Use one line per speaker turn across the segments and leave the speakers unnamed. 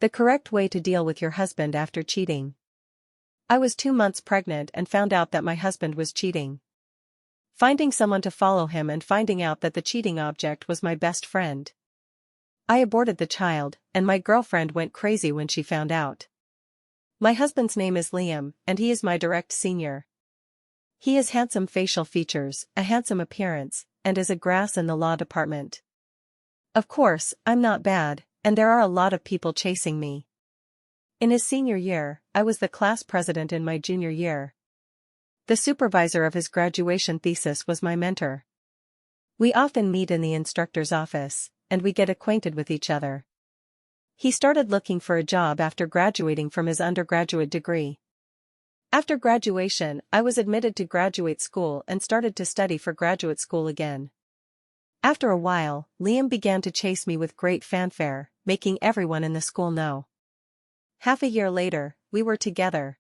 The correct way to deal with your husband after cheating. I was 2 months pregnant and found out that my husband was cheating. Finding someone to follow him and finding out that the cheating object was my best friend. I aborted the child, and my girlfriend went crazy when she found out. My husband's name is Liam, and he is my direct senior. He has handsome facial features, a handsome appearance, and is a grass in the law department. Of course, I'm not bad, and there are a lot of people chasing me. In his senior year, I was the class president in my junior year. The supervisor of his graduation thesis was my mentor. We often meet in the instructor's office, and we get acquainted with each other. He started looking for a job after graduating from his undergraduate degree. After graduation, I was admitted to graduate school and started to study for graduate school again. After a while, Liam began to chase me with great fanfare, making everyone in the school know. Half a year later, we were together.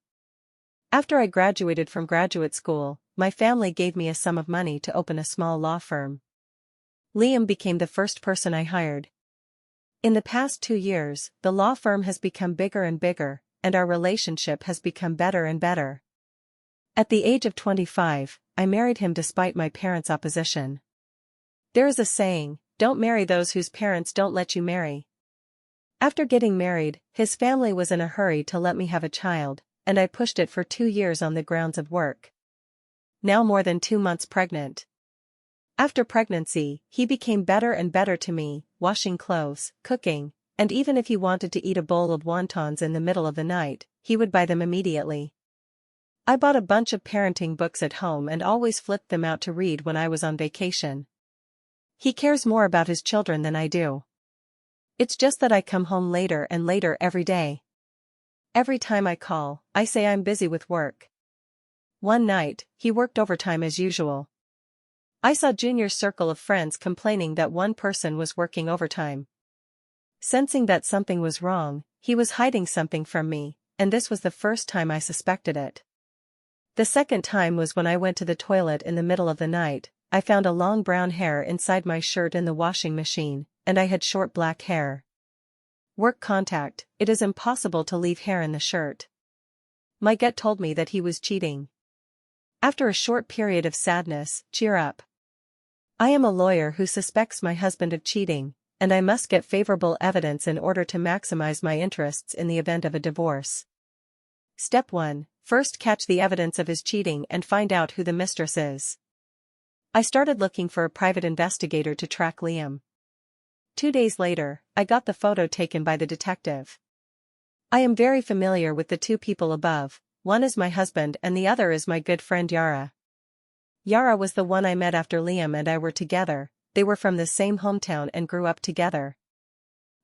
After I graduated from graduate school, my family gave me a sum of money to open a small law firm. Liam became the first person I hired. In the past 2 years, the law firm has become bigger and bigger, and our relationship has become better and better. At the age of 25, I married him despite my parents' opposition. There is a saying, don't marry those whose parents don't let you marry. After getting married, his family was in a hurry to let me have a child, and I pushed it for 2 years on the grounds of work. Now more than 2 months pregnant. After pregnancy, he became better and better to me, washing clothes, cooking, and even if he wanted to eat a bowl of wontons in the middle of the night, he would buy them immediately. I bought a bunch of parenting books at home and always flipped them out to read when I was on vacation. He cares more about his children than I do. It's just that I come home later and later every day. Every time I call, I say I'm busy with work. One night, he worked overtime as usual. I saw Junior's circle of friends complaining that one person was working overtime. Sensing that something was wrong, he was hiding something from me, and this was the first time I suspected it. The second time was when I went to the toilet in the middle of the night. I found a long brown hair inside my shirt in the washing machine, and I had short black hair. Work contact, it is impossible to leave hair in the shirt. My gut told me that he was cheating. After a short period of sadness, cheer up. I am a lawyer who suspects my husband of cheating, and I must get favorable evidence in order to maximize my interests in the event of a divorce. Step 1. First catch the evidence of his cheating and find out who the mistress is. I started looking for a private investigator to track Liam. 2 days later, I got the photo taken by the detective. I am very familiar with the 2 people above, one is my husband and the other is my good friend Yara. Yara was the one I met after Liam and I were together, they were from the same hometown and grew up together.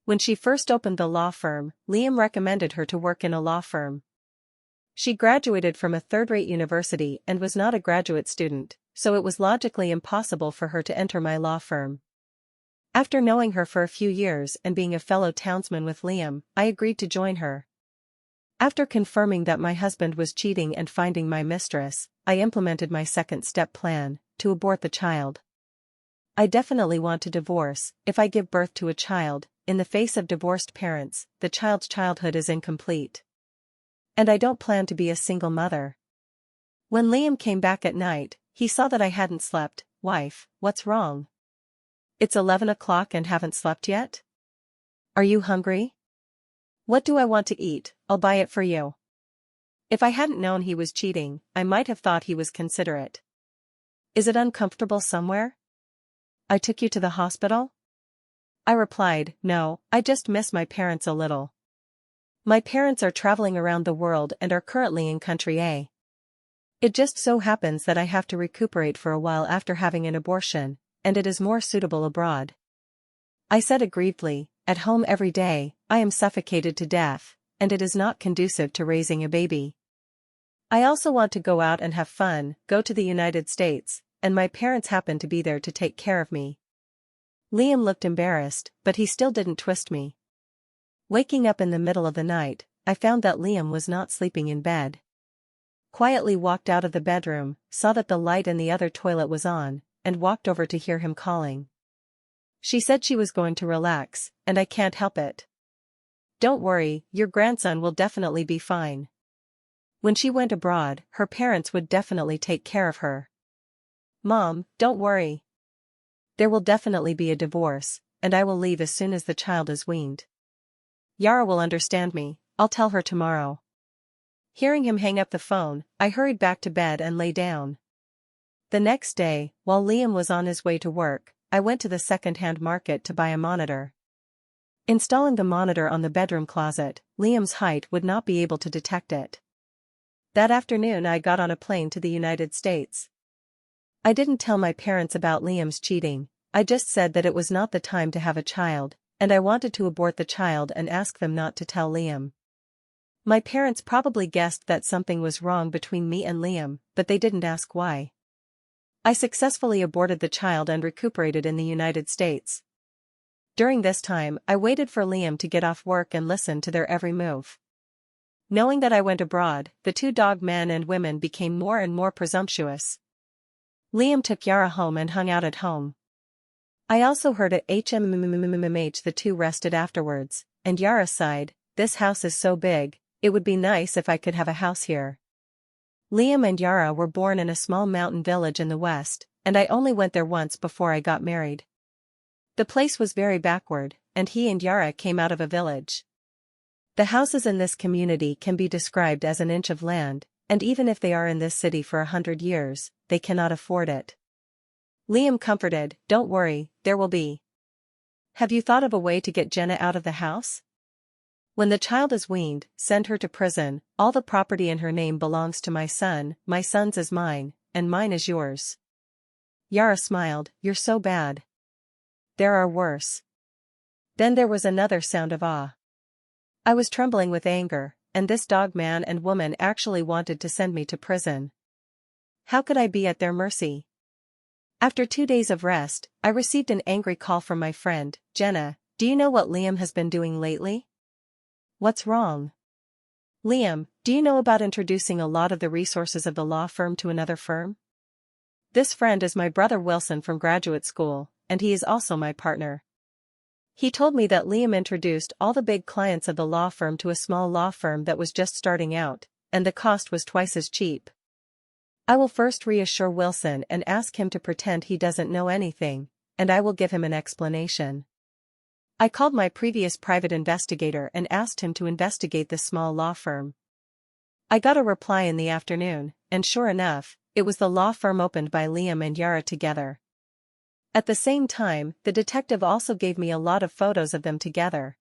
When she first opened the law firm, Liam recommended her to work in a law firm. She graduated from a third-rate university and was not a graduate student, so it was logically impossible for her to enter my law firm. After knowing her for a few years and being a fellow townsman with Liam, I agreed to join her. After confirming that my husband was cheating and finding my mistress, I implemented my second-step plan, to abort the child. I definitely want to divorce. If I give birth to a child, in the face of divorced parents, the child's childhood is incomplete. And I don't plan to be a single mother. When Liam came back at night, he saw that I hadn't slept. Wife, what's wrong? It's 11 o'clock and haven't slept yet? Are you hungry? What do I want to eat? I'll buy it for you. If I hadn't known he was cheating, I might have thought he was considerate. Is it uncomfortable somewhere? I took you to the hospital? I replied, no, I just miss my parents a little. My parents are traveling around the world and are currently in country A. It just so happens that I have to recuperate for a while after having an abortion, and it is more suitable abroad. I said aggrievedly, at home every day, I am suffocated to death, and it is not conducive to raising a baby. I also want to go out and have fun, go to the United States, and my parents happen to be there to take care of me. Liam looked embarrassed, but he still didn't twist me. Waking up in the middle of the night, I found that Liam was not sleeping in bed. Quietly walked out of the bedroom, saw that the light in the other toilet was on, and walked over to hear him calling. She said she was going to relax, and I can't help it. don't worry, your grandson will definitely be fine. When she went abroad, her parents would definitely take care of her. Mom, don't worry. There will definitely be a divorce, and I will leave as soon as the child is weaned. Yara will understand me, I'll tell her tomorrow. Hearing him hang up the phone, I hurried back to bed and lay down. The next day, while Liam was on his way to work, I went to the second-hand market to buy a monitor. Installing the monitor on the bedroom closet, Liam's height would not be able to detect it. That afternoon I got on a plane to the United States. I didn't tell my parents about Liam's cheating, I just said that it was not the time to have a child, and I wanted to abort the child and ask them not to tell Liam. My parents probably guessed that something was wrong between me and Liam, but they didn't ask why. I successfully aborted the child and recuperated in the United States. During this time, I waited for Liam to get off work and listened to their every move. Knowing that I went abroad, the two dog men and women became more and more presumptuous. Liam took Yara home and hung out at home. I also heard at HMMH the two rested afterwards, and Yara sighed, "This house is so big, it would be nice if I could have a house here." Liam and Yara were born in a small mountain village in the west, and I only went there once before I got married. The place was very backward, and he and Yara came out of a village. The houses in this community can be described as an inch of land, and even if they are in this city for 100 years, they cannot afford it. Liam comforted, "Don't worry, there will be. Have you thought of a way to get Jenna out of the house? When the child is weaned, send her to prison, all the property in her name belongs to my son's is mine, and mine is yours." Yara smiled, "You're so bad. There are worse." Then there was another sound of awe. I was trembling with anger, and this dog man and woman actually wanted to send me to prison. How could I be at their mercy? After 2 days of rest, I received an angry call from my friend, "Jenna, do you know what Liam has been doing lately?" "What's wrong?" "Liam, do you know about introducing a lot of the resources of the law firm to another firm? This friend is my brother Wilson from graduate school, and he is also my partner. He told me that Liam introduced all the big clients of the law firm to a small law firm that was just starting out, and the cost was twice as cheap. I will first reassure Wilson and ask him to pretend he doesn't know anything, and I will give him an explanation." I called my previous private investigator and asked him to investigate this small law firm. I got a reply in the afternoon, and sure enough, it was the law firm opened by Liam and Yara together. At the same time, the detective also gave me a lot of photos of them together.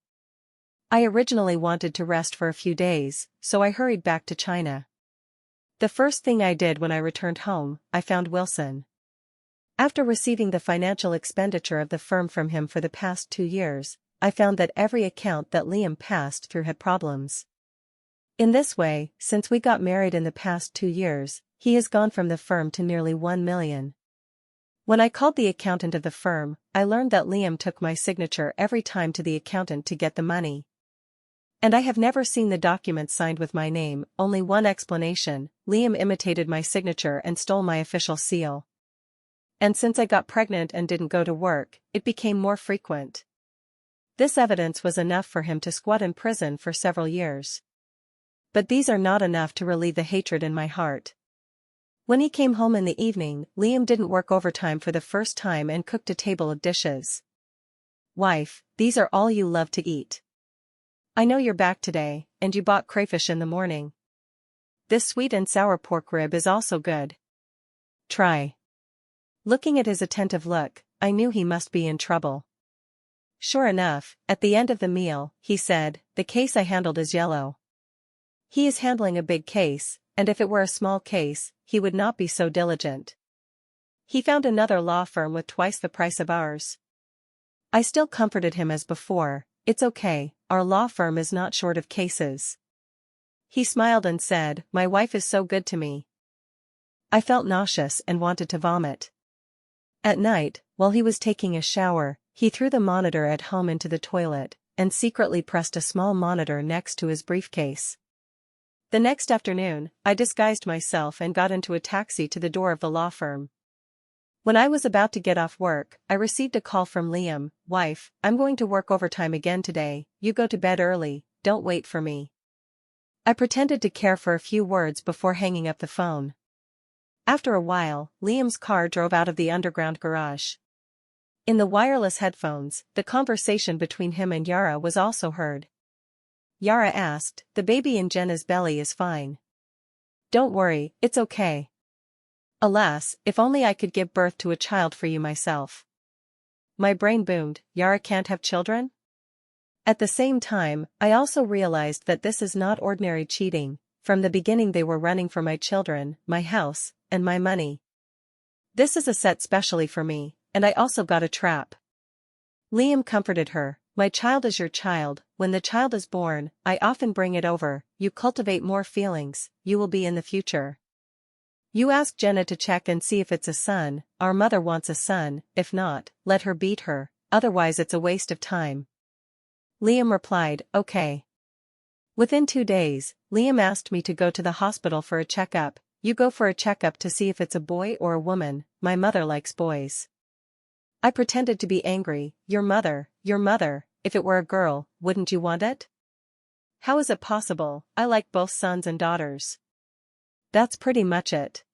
I originally wanted to rest for a few days, so I hurried back to China. The first thing I did when I returned home, I found Wilson. After receiving the financial expenditure of the firm from him for the past 2 years, I found that every account that Liam passed through had problems. In this way, since we got married in the past 2 years, he has gone from the firm to nearly 1 million. When I called the accountant of the firm, I learned that Liam took my signature every time to the accountant to get the money. And I have never seen the documents signed with my name, only one explanation: Liam imitated my signature and stole my official seal. And since I got pregnant and didn't go to work, it became more frequent. This evidence was enough for him to squat in prison for several years. But these are not enough to relieve the hatred in my heart. When he came home in the evening, Liam didn't work overtime for the first time and cooked a table of dishes. "Wife, these are all you love to eat. I know you're back today, and you bought crayfish in the morning. This sweet and sour pork rib is also good. Try." Looking at his attentive look, I knew he must be in trouble. Sure enough, at the end of the meal, he said, "The case I handled is yellow." He is handling a big case, and if it were a small case, he would not be so diligent. He found another law firm with twice the price of ours. I still comforted him as before, "It's okay, our law firm is not short of cases." He smiled and said, "My wife is so good to me." I felt nauseous and wanted to vomit. At night, while he was taking a shower, he threw the monitor at home into the toilet, and secretly pressed a small monitor next to his briefcase. The next afternoon, I disguised myself and got into a taxi to the door of the law firm. When I was about to get off work, I received a call from Liam, "Wife, I'm going to work overtime again today, you go to bed early, don't wait for me. I pretended to care for a few words before hanging up the phone. After a while, Liam's car drove out of the underground garage. In the wireless headphones, the conversation between him and Yara was also heard. Yara asked, "The baby in Jenna's belly is fine. Don't worry, it's okay. Alas, if only I could give birth to a child for you myself." My brain boomed, Yara can't have children? At the same time, I also realized that this is not ordinary cheating. From the beginning they were running for my children, my house, and my money. This is a set specially for me, and I also got a trap. Liam comforted her, "My child is your child, when the child is born, I often bring it over, you cultivate more feelings, you will be in the future. You ask Jenna to check and see if it's a son, our mother wants a son, if not, let her beat her, otherwise it's a waste of time." Liam replied, "Okay." Within 2 days, Liam asked me to go to the hospital for a checkup. "You go for a checkup to see if it's a boy or a woman, my mother likes boys." I pretended to be angry, your mother, if it were a girl, wouldn't you want it?" "How is it possible, I like both sons and daughters." That's pretty much it.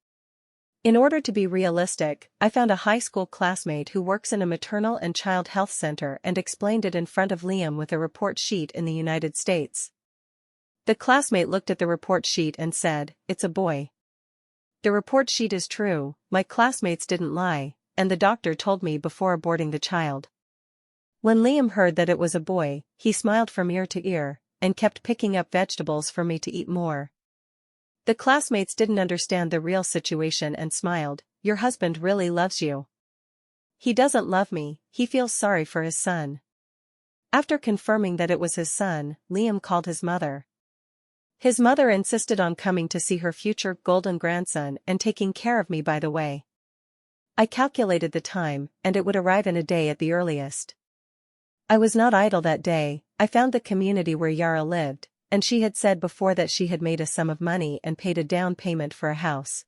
In order to be realistic, I found a high school classmate who works in a maternal and child health center and explained it in front of Liam with a report sheet in the United States. The classmate looked at the report sheet and said, "It's a boy." The report sheet is true, my classmates didn't lie, and the doctor told me before aborting the child. When Liam heard that it was a boy, he smiled from ear to ear, and kept picking up vegetables for me to eat more. The classmates didn't understand the real situation and smiled, "Your husband really loves you. He doesn't love me, he feels sorry for his son." After confirming that it was his son, Liam called his mother. His mother insisted on coming to see her future golden grandson and taking care of me by the way. I calculated the time, and it would arrive in a day at the earliest. I was not idle that day. I found the community where Yara lived, and she had said before that she had made a sum of money and paid a down payment for a house.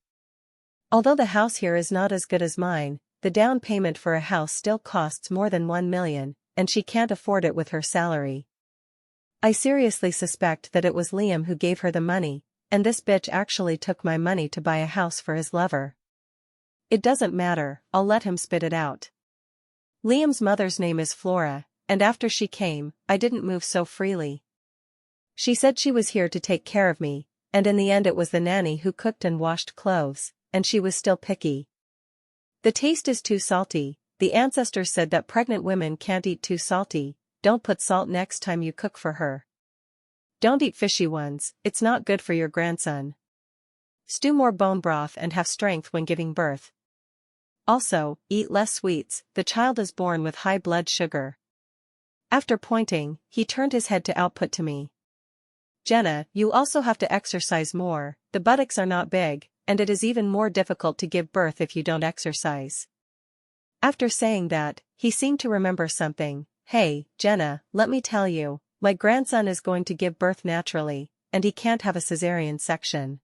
Although the house here is not as good as mine, the down payment for a house still costs more than 1 million, and she can't afford it with her salary. I seriously suspect that it was Liam who gave her the money, and this bitch actually took my money to buy a house for his lover. It doesn't matter, I'll let him spit it out. Liam's mother's name is Flora, and after she came, I didn't move so freely. She said she was here to take care of me, and in the end it was the nanny who cooked and washed clothes, and she was still picky. "The taste is too salty, the ancestors said that pregnant women can't eat too salty, don't put salt next time you cook for her. Don't eat fishy ones, it's not good for your grandson. Stew more bone broth and have strength when giving birth. Also, eat less sweets, the child is born with high blood sugar." After pointing, he turned his head to output to me. "Jenna, you also have to exercise more, the buttocks are not big, and it is even more difficult to give birth if you don't exercise." After saying that, he seemed to remember something. "Hey, Jenna, let me tell you, my grandson is going to give birth naturally, and he can't have a cesarean section.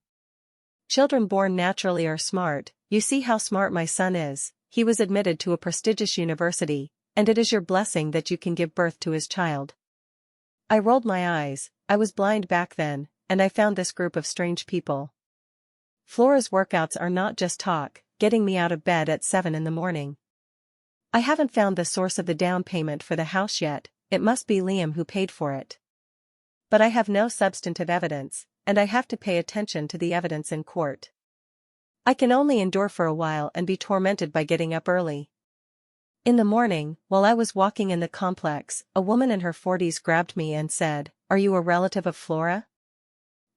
Children born naturally are smart, you see how smart my son is, he was admitted to a prestigious university, and it is your blessing that you can give birth to his child." I rolled my eyes, I was blind back then, and I found this group of strange people. Flora's workouts are not just talk, getting me out of bed at 7 in the morning. I haven't found the source of the down payment for the house yet, it must be Liam who paid for it. But I have no substantive evidence, and I have to pay attention to the evidence in court. I can only endure for a while and be tormented by getting up early. In the morning, while I was walking in the complex, a woman in her 40s grabbed me and said, "Are you a relative of Flora?"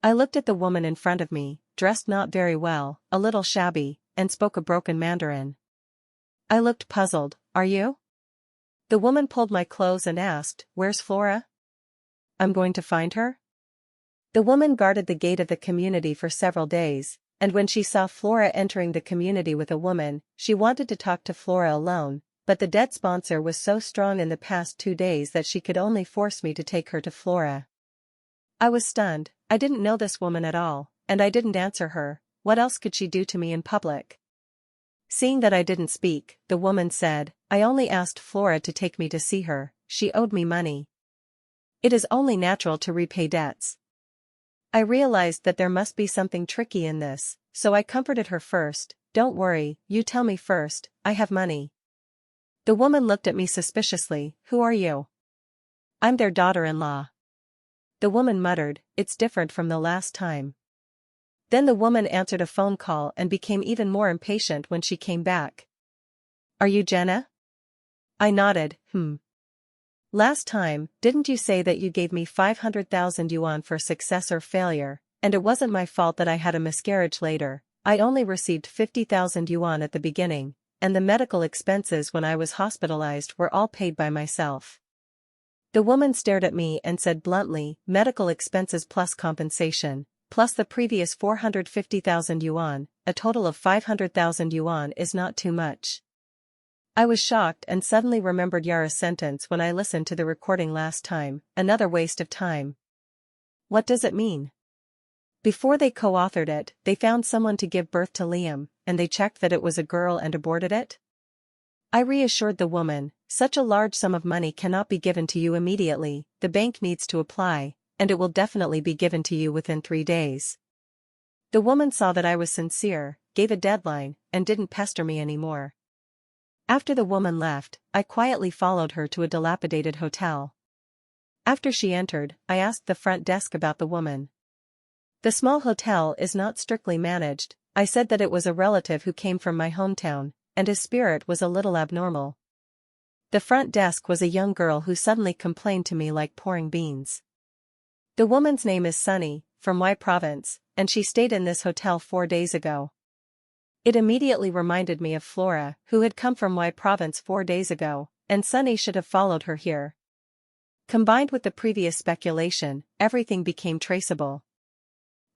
I looked at the woman in front of me, dressed not very well, a little shabby, and spoke a broken Mandarin. I looked puzzled, "Are you?" The woman pulled my clothes and asked, "Where's Flora?" "I'm going to find her?" The woman guarded the gate of the community for several days, and when she saw Flora entering the community with a woman, she wanted to talk to Flora alone, but the debt sponsor was so strong in the past 2 days that she could only force me to take her to Flora. I was stunned, I didn't know this woman at all, and I didn't answer her, what else could she do to me in public? Seeing that I didn't speak, the woman said, "I only asked Flora to take me to see her, she owed me money." It is only natural to repay debts. I realized that there must be something tricky in this, so I comforted her first. Don't worry, you tell me first, I have money. The woman looked at me suspiciously. Who are you? I'm their daughter-in-law. The woman muttered, it's different from the last time. Then the woman answered a phone call and became even more impatient when she came back. Are you Jenna? I nodded. Last time, didn't you say that you gave me 500,000 yuan for success or failure, and it wasn't my fault that I had a miscarriage later? I only received 50,000 yuan at the beginning, and the medical expenses when I was hospitalized were all paid by myself. The woman stared at me and said bluntly, medical expenses plus compensation, plus the previous 450,000 yuan, a total of 500,000 yuan is not too much. I was shocked and suddenly remembered Yara's sentence when I listened to the recording last time, another waste of time. What does it mean? Before they co-authored it, they found someone to give birth to Liam, and they checked that it was a girl and aborted it? I reassured the woman, such a large sum of money cannot be given to you immediately, the bank needs to apply, and it will definitely be given to you within 3 days. The woman saw that I was sincere, gave a deadline, and didn't pester me anymore. After the woman left, I quietly followed her to a dilapidated hotel. After she entered, I asked the front desk about the woman. The small hotel is not strictly managed. I said that it was a relative who came from my hometown, and his spirit was a little abnormal. The front desk was a young girl who suddenly complained to me like pouring beans. The woman's name is Sunny, from Y province, and she stayed in this hotel 4 days ago. It immediately reminded me of Flora, who had come from Y province 4 days ago, and Sunny should have followed her here. Combined with the previous speculation, everything became traceable.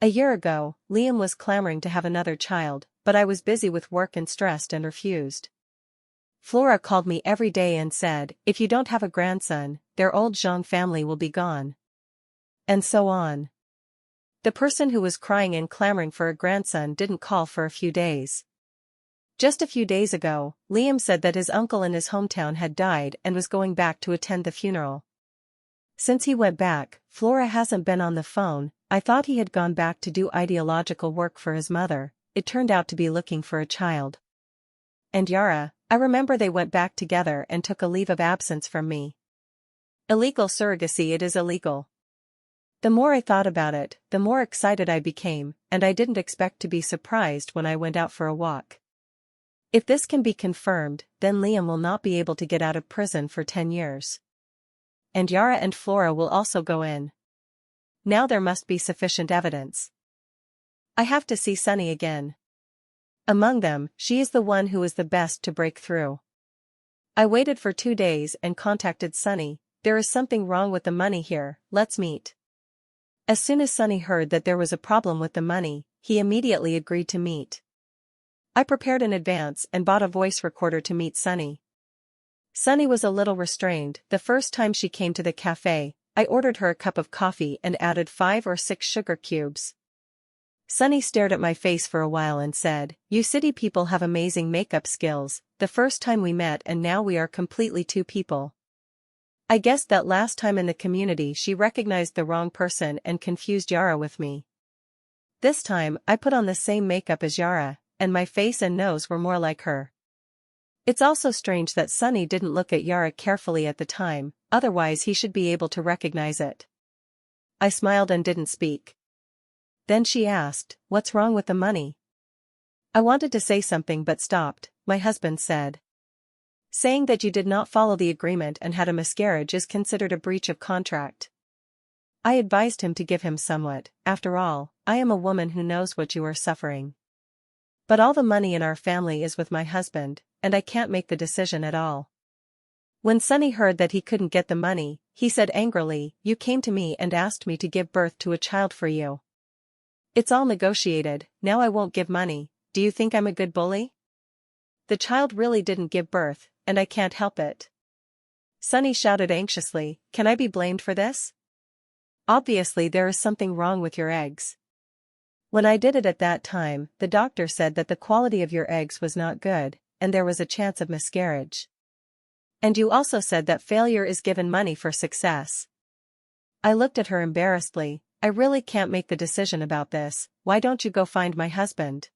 A year ago, Liam was clamoring to have another child, but I was busy with work and stressed and refused. Flora called me every day and said, if you don't have a grandson, their old Zhang family will be gone. And so on. The person who was crying and clamoring for a grandson didn't call for a few days. Just a few days ago, Liam said that his uncle in his hometown had died and was going back to attend the funeral. Since he went back, Flora hasn't been on the phone. I thought he had gone back to do ideological work for his mother. It turned out to be looking for a child. And Yara, I remember they went back together and took a leave of absence from me. Illegal surrogacy, it is illegal. The more I thought about it, the more excited I became, and I didn't expect to be surprised when I went out for a walk. If this can be confirmed, then Liam will not be able to get out of prison for 10 years. And Yara and Flora will also go in. Now there must be sufficient evidence. I have to see Sunny again. Among them, she is the one who is the best to break through. I waited for 2 days and contacted Sunny. There is something wrong with the money here, let's meet. As soon as Sunny heard that there was a problem with the money, he immediately agreed to meet. I prepared in advance and bought a voice recorder to meet Sunny. Sunny was a little restrained. The first time she came to the cafe, I ordered her a cup of coffee and added 5 or 6 sugar cubes. Sunny stared at my face for a while and said, you city people have amazing makeup skills. The first time we met and now we are completely 2 people. I guessed that last time in the community she recognized the wrong person and confused Yara with me. This time I put on the same makeup as Yara, and my face and nose were more like her. It's also strange that Sunny didn't look at Yara carefully at the time, otherwise he should be able to recognize it. I smiled and didn't speak. Then she asked, what's wrong with the money? I wanted to say something but stopped. My husband said. Saying that you did not follow the agreement and had a miscarriage is considered a breach of contract. I advised him to give him somewhat. After all, I am a woman who knows what you are suffering. But all the money in our family is with my husband, and I can't make the decision at all. When Sunny heard that he couldn't get the money, he said angrily, you came to me and asked me to give birth to a child for you. It's all negotiated, now I won't give money. Do you think I'm a good bully? The child really didn't give birth, and I can't help it. Sunny shouted anxiously, can I be blamed for this? Obviously there is something wrong with your eggs. When I did it at that time, the doctor said that the quality of your eggs was not good, and there was a chance of miscarriage. And you also said that failure is given money for success. I looked at her embarrassedly. I really can't make the decision about this. Why don't you go find my husband?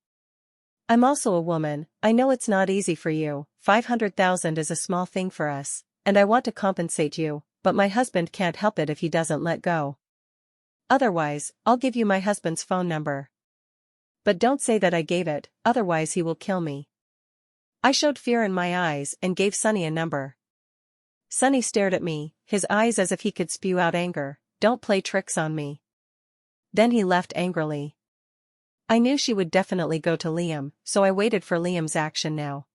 I'm also a woman. I know it's not easy for you. 500,000 is a small thing for us, and I want to compensate you, but my husband can't help it if he doesn't let go. Otherwise, I'll give you my husband's phone number. But don't say that I gave it, otherwise he will kill me. I showed fear in my eyes and gave Sonny a number. Sonny stared at me, his eyes as if he could spew out anger. Don't play tricks on me. Then he left angrily. I knew she would definitely go to Liam, so I waited for Liam's action now.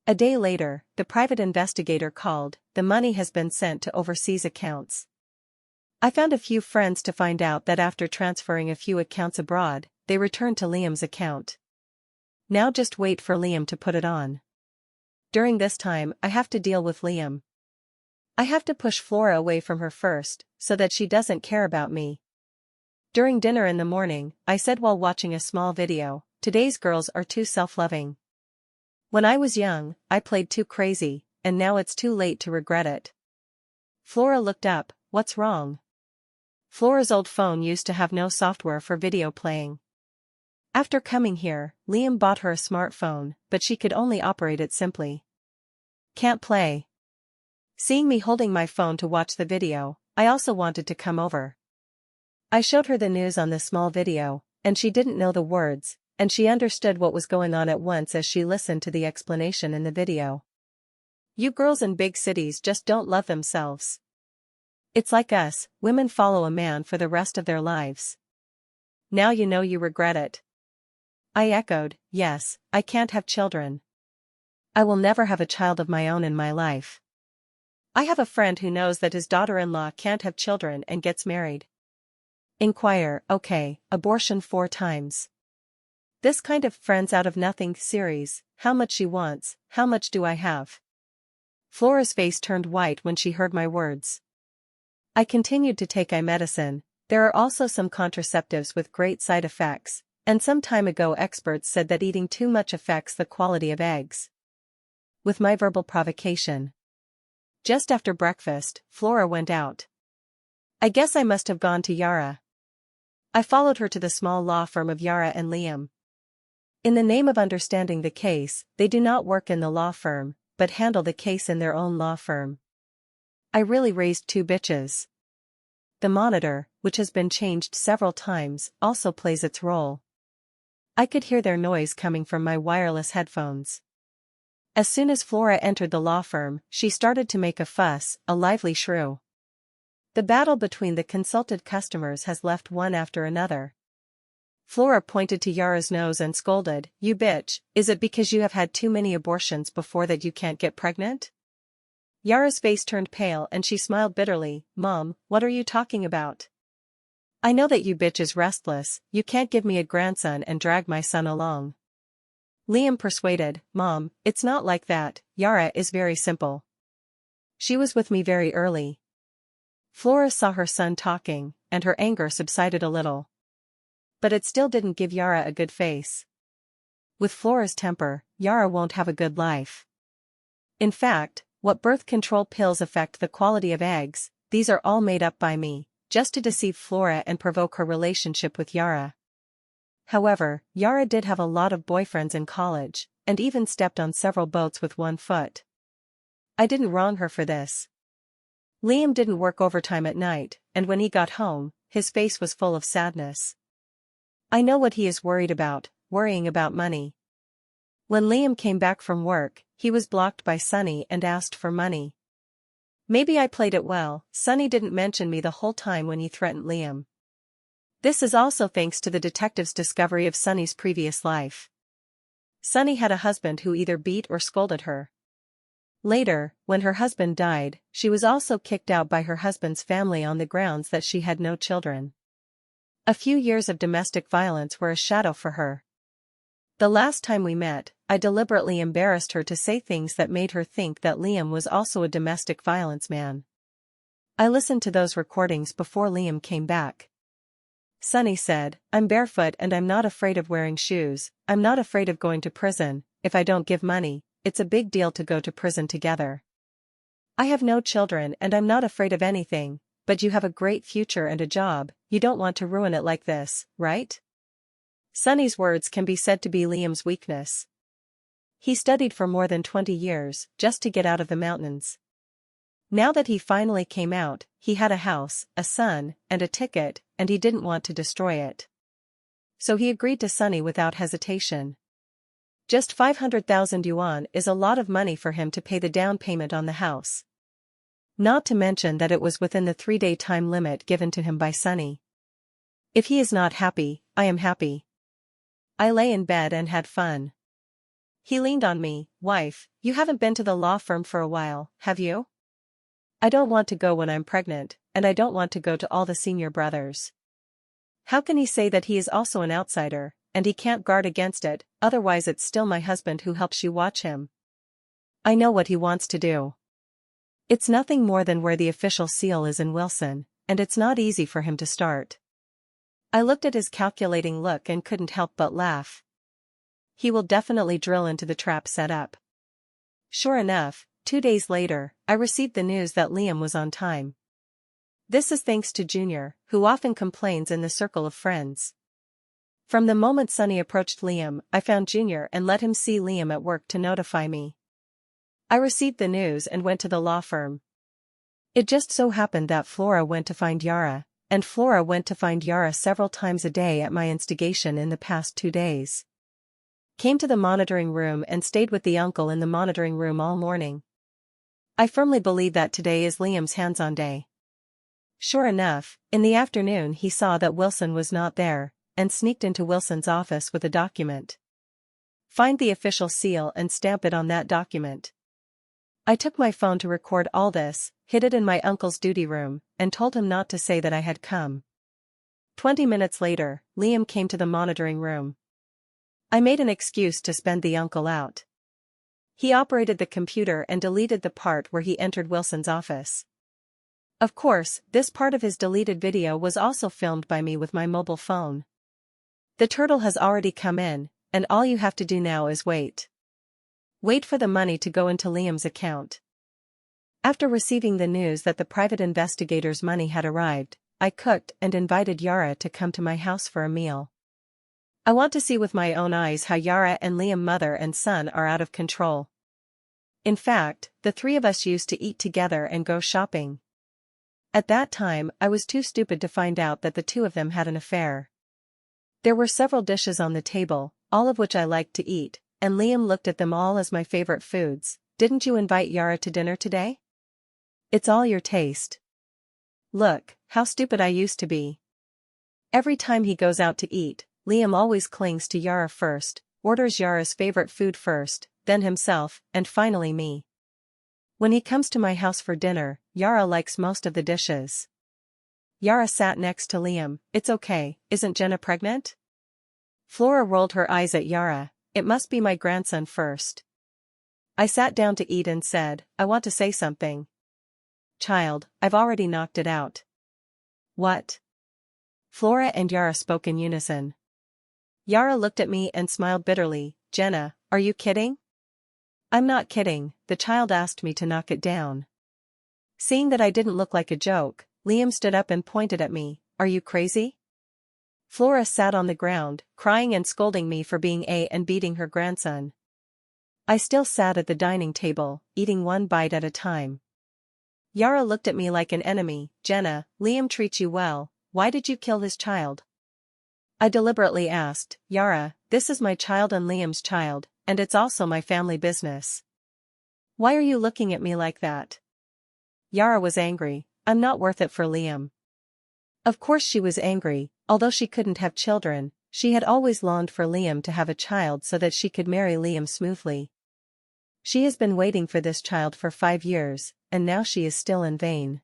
A day later, the private investigator called. The money has been sent to overseas accounts. I found a few friends to find out that after transferring a few accounts abroad, they returned to Liam's account. Now just wait for Liam to put it on. During this time, I have to deal with Liam. I have to push Flora away from her first, so that she doesn't care about me. During dinner in the morning, I said while watching a small video, today's girls are too self-loving. When I was young, I played too crazy, and now it's too late to regret it. Flora looked up. What's wrong? Flora's old phone used to have no software for video playing. After coming here, Liam bought her a smartphone, but she could only operate it simply. Can't play. Seeing me holding my phone to watch the video, I also wanted to come over. I showed her the news on the small video, and she didn't know the words, and she understood what was going on at once as she listened to the explanation in the video. You girls in big cities just don't love themselves. It's like us, women follow a man for the rest of their lives. Now you know you regret it. I echoed, yes, I can't have children. I will never have a child of my own in my life. I have a friend who knows that his daughter-in-law can't have children and gets married. Inquire, okay, abortion 4 times. This kind of friends out of nothing series, how much she wants, how much do I have? Flora's face turned white when she heard my words. I continued to take eye medicine. There are also some contraceptives with great side effects, and some time ago experts said that eating too much affects the quality of eggs. With my verbal provocation. Just after breakfast, Flora went out. I guess I must have gone to Yara. I followed her to the small law firm of Yara and Liam. In the name of understanding the case, they do not work in the law firm, but handle the case in their own law firm. I really raised 2 bitches. The monitor, which has been changed several times, also plays its role. I could hear their noise coming from my wireless headphones. As soon as Flora entered the law firm, she started to make a fuss, a lively shrew. The battle between the consulted customers has left one after another. Flora pointed to Yara's nose and scolded, "You bitch, is it because you have had too many abortions before that you can't get pregnant?" Yara's face turned pale and she smiled bitterly, "Mom, what are you talking about? I know that you bitch is restless, you can't give me a grandson and drag my son along." Liam persuaded, "Mom, it's not like that, Yara is very simple. She was with me very early." Flora saw her son talking, and her anger subsided a little. But it still didn't give Yara a good face. With Flora's temper, Yara won't have a good life. In fact, what birth control pills affect the quality of eggs, these are all made up by me, just to deceive Flora and provoke her relationship with Yara. However, Yara did have a lot of boyfriends in college, and even stepped on several boats with one foot. I didn't wrong her for this. Liam didn't work overtime at night, and when he got home, his face was full of sadness. I know what he is worried about, worrying about money. When Liam came back from work, he was blocked by Sonny and asked for money. Maybe I played it well. Sonny didn't mention me the whole time when he threatened Liam. This is also thanks to the detective's discovery of Sonny's previous life. Sonny had a husband who either beat or scolded her. Later, when her husband died, she was also kicked out by her husband's family on the grounds that she had no children. A few years of domestic violence were a shadow for her. The last time we met, I deliberately embarrassed her to say things that made her think that Liam was also a domestic violence man. I listened to those recordings before Liam came back. Sonny said, "I'm barefoot and I'm not afraid of wearing shoes, I'm not afraid of going to prison. If I don't give money, it's a big deal to go to prison together. I have no children and I'm not afraid of anything, but you have a great future and a job, you don't want to ruin it like this, right? Sunny's words can be said to be Liam's weakness. He studied for more than 20 years, just to get out of the mountains. Now that he finally came out, he had a house, a son, and a ticket, and he didn't want to destroy it. So he agreed to Sunny without hesitation. Just 500,000 yuan is a lot of money for him to pay the down payment on the house. Not to mention that it was within the 3-day time limit given to him by Sunny. If he is not happy, I am happy. I lay in bed and had fun. He leaned on me. Wife, you haven't been to the law firm for a while, have you? I don't want to go when I'm pregnant, and I don't want to go to all the senior brothers. How can he say that he is also an outsider, and he can't guard against it, otherwise it's still my husband who helps you watch him. I know what he wants to do. It's nothing more than where the official seal is in Wilson, and it's not easy for him to start. I looked at his calculating look and couldn't help but laugh. He will definitely drill into the trap set up. Sure enough, 2 days later, I received the news that Liam was on time. This is thanks to Junior, who often complains in the circle of friends. From the moment Sunny approached Liam, I found Junior and let him see Liam at work to notify me. I received the news and went to the law firm. It just so happened that Flora went to find Yara, and Flora went to find Yara several times a day at my instigation in the past 2 days. Came to the monitoring room and stayed with the uncle in the monitoring room all morning. I firmly believe that today is Liam's hands-on day. Sure enough, in the afternoon he saw that Wilson was not there, and sneaked into Wilson's office with a document. Find the official seal and stamp it on that document. I took my phone to record all this, hid it in my uncle's duty room, and told him not to say that I had come. 20 minutes later, Liam came to the monitoring room. I made an excuse to spend the uncle out. He operated the computer and deleted the part where he entered Wilson's office. Of course, this part of his deleted video was also filmed by me with my mobile phone. The turtle has already come in, and all you have to do now is wait. Wait for the money to go into Liam's account. After receiving the news that the private investigator's money had arrived, I cooked and invited Yara to come to my house for a meal. I want to see with my own eyes how Yara and Liam mother and son are out of control. In fact, the 3 of us used to eat together and go shopping. At that time, I was too stupid to find out that the 2 of them had an affair. There were several dishes on the table, all of which I liked to eat, and Liam looked at them all as my favorite foods. Didn't you invite Yara to dinner today? It's all your taste. Look, how stupid I used to be. Every time he goes out to eat, Liam always clings to Yara first, orders Yara's favorite food first, then himself, and finally me. When he comes to my house for dinner, Yara likes most of the dishes. Yara sat next to Liam. It's okay, isn't Jenna pregnant? Flora rolled her eyes at Yara. It must be my grandson first. I sat down to eat and said, I want to say something. Child, I've already knocked it out. What? Flora and Yara spoke in unison. Yara looked at me and smiled bitterly. Jenna, are you kidding? I'm not kidding, the child asked me to knock it down. Seeing that I didn't look like a joke, Liam stood up and pointed at me. Are you crazy? Flora sat on the ground, crying and scolding me for being and beating her grandson. I still sat at the dining table, eating one bite at a time. Yara looked at me like an enemy. Jenna, Liam treats you well, why did you kill his child? I deliberately asked. Yara, this is my child and Liam's child, and it's also my family business. Why are you looking at me like that? Yara was angry. I'm not worth it for Liam. Of course she was angry. Although she couldn't have children, she had always longed for Liam to have a child so that she could marry Liam smoothly. She has been waiting for this child for 5 years, and now she is still in vain.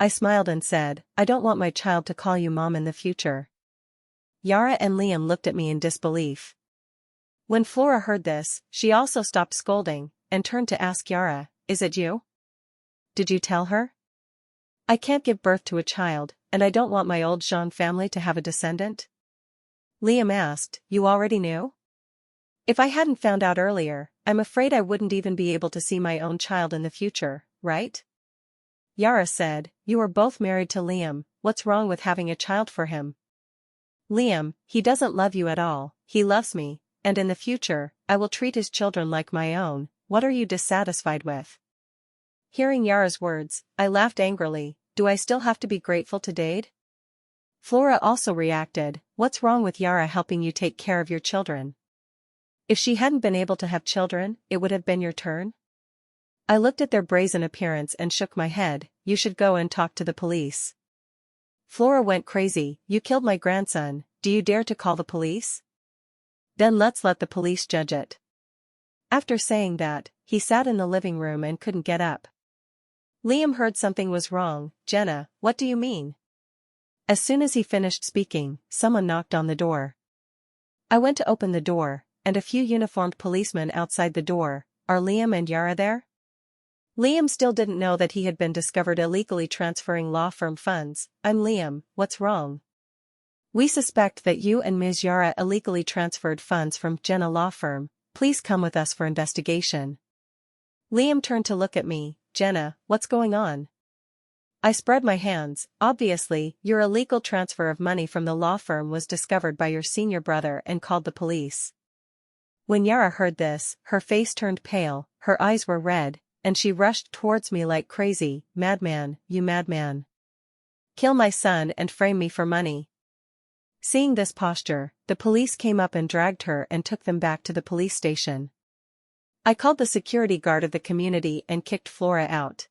I smiled and said, I don't want my child to call you mom in the future. Yara and Liam looked at me in disbelief. When Flora heard this, she also stopped scolding, and turned to ask Yara, is it you? Did you tell her? I can't give birth to a child, and I don't want my old Jean family to have a descendant. Liam asked, you already knew? If I hadn't found out earlier, I'm afraid I wouldn't even be able to see my own child in the future, right? Yara said, "You are both married to Liam, what's wrong with having a child for him?" "Liam, he doesn't love you at all, he loves me, and in the future, I will treat his children like my own, what are you dissatisfied with?" Hearing Yara's words, I laughed angrily, "Do I still have to be grateful to Dade?" Flora also reacted, "What's wrong with Yara helping you take care of your children? If she hadn't been able to have children, it would have been your turn?" I looked at their brazen appearance and shook my head, "You should go and talk to the police." Flora went crazy, "You killed my grandson, do you dare to call the police? Then let's let the police judge it." After saying that, he sat in the living room and couldn't get up. Liam heard something was wrong. "Jenna, what do you mean?" As soon as he finished speaking, someone knocked on the door. I went to open the door, and a few uniformed policemen outside the door. "Are Liam and Yara there?" Liam still didn't know that he had been discovered illegally transferring law firm funds. "I'm Liam, what's wrong?" "We suspect that you and Ms. Yara illegally transferred funds from Jenna Law Firm, please come with us for investigation." Liam turned to look at me. "Jenna, what's going on?" I spread my hands. "Obviously, your illegal transfer of money from the law firm was discovered by your senior brother and called the police." When Yara heard this, her face turned pale, her eyes were red, and she rushed towards me like crazy. "Madman, you madman. Kill my son and frame me for money." Seeing this posture, the police came up and dragged her and took them back to the police station. I called the security guard of the community and kicked Flora out.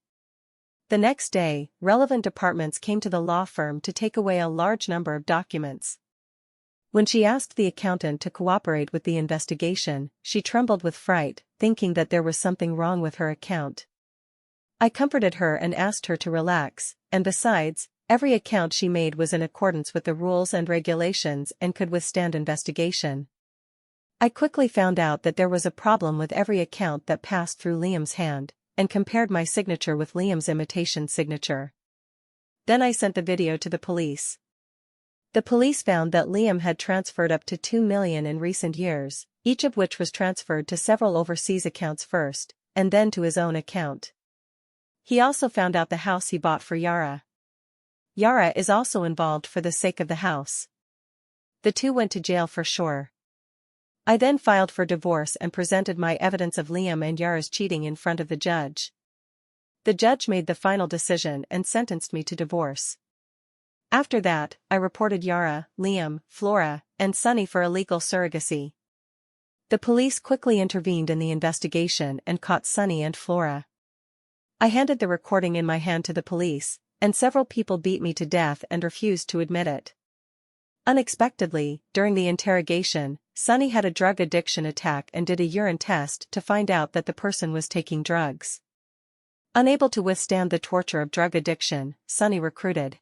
The next day, relevant departments came to the law firm to take away a large number of documents. When she asked the accountant to cooperate with the investigation, she trembled with fright, thinking that there was something wrong with her account. I comforted her and asked her to relax, and besides, every account she made was in accordance with the rules and regulations and could withstand investigation. I quickly found out that there was a problem with every account that passed through Liam's hand, and compared my signature with Liam's imitation signature. Then I sent the video to the police. The police found that Liam had transferred up to $2 million in recent years, each of which was transferred to several overseas accounts first, and then to his own account. He also found out the house he bought for Yara. Yara is also involved for the sake of the house. The two went to jail for sure. I then filed for divorce and presented my evidence of Liam and Yara's cheating in front of the judge. The judge made the final decision and sentenced me to divorce. After that, I reported Yara, Liam, Flora, and Sunny for illegal surrogacy. The police quickly intervened in the investigation and caught Sunny and Flora. I handed the recording in my hand to the police, and several people beat me to death and refused to admit it. Unexpectedly, during the interrogation, Sunny had a drug addiction attack and did a urine test to find out that the person was taking drugs. Unable to withstand the torture of drug addiction, Sunny recruited.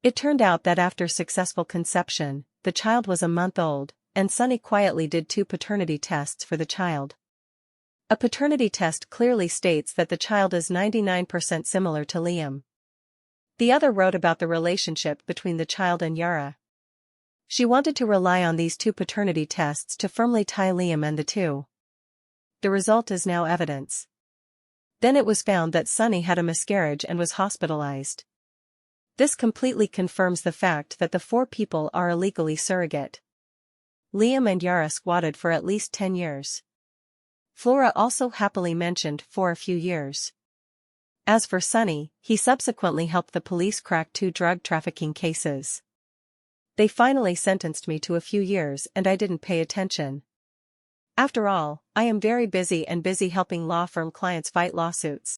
It turned out that after successful conception, the child was a month old, and Sunny quietly did 2 paternity tests for the child. A paternity test clearly states that the child is 99% similar to Liam. The other wrote about the relationship between the child and Yara. She wanted to rely on these 2 paternity tests to firmly tie Liam and the two. The result is now evidence. Then it was found that Sunny had a miscarriage and was hospitalized. This completely confirms the fact that the 4 people are illegally surrogate. Liam and Yara squatted for at least 10 years. Flora also happily mentioned for a few years. As for Sunny, he subsequently helped the police crack 2 drug trafficking cases. They finally sentenced me to a few years and I didn't pay attention. After all, I am very busy helping law firm clients fight lawsuits.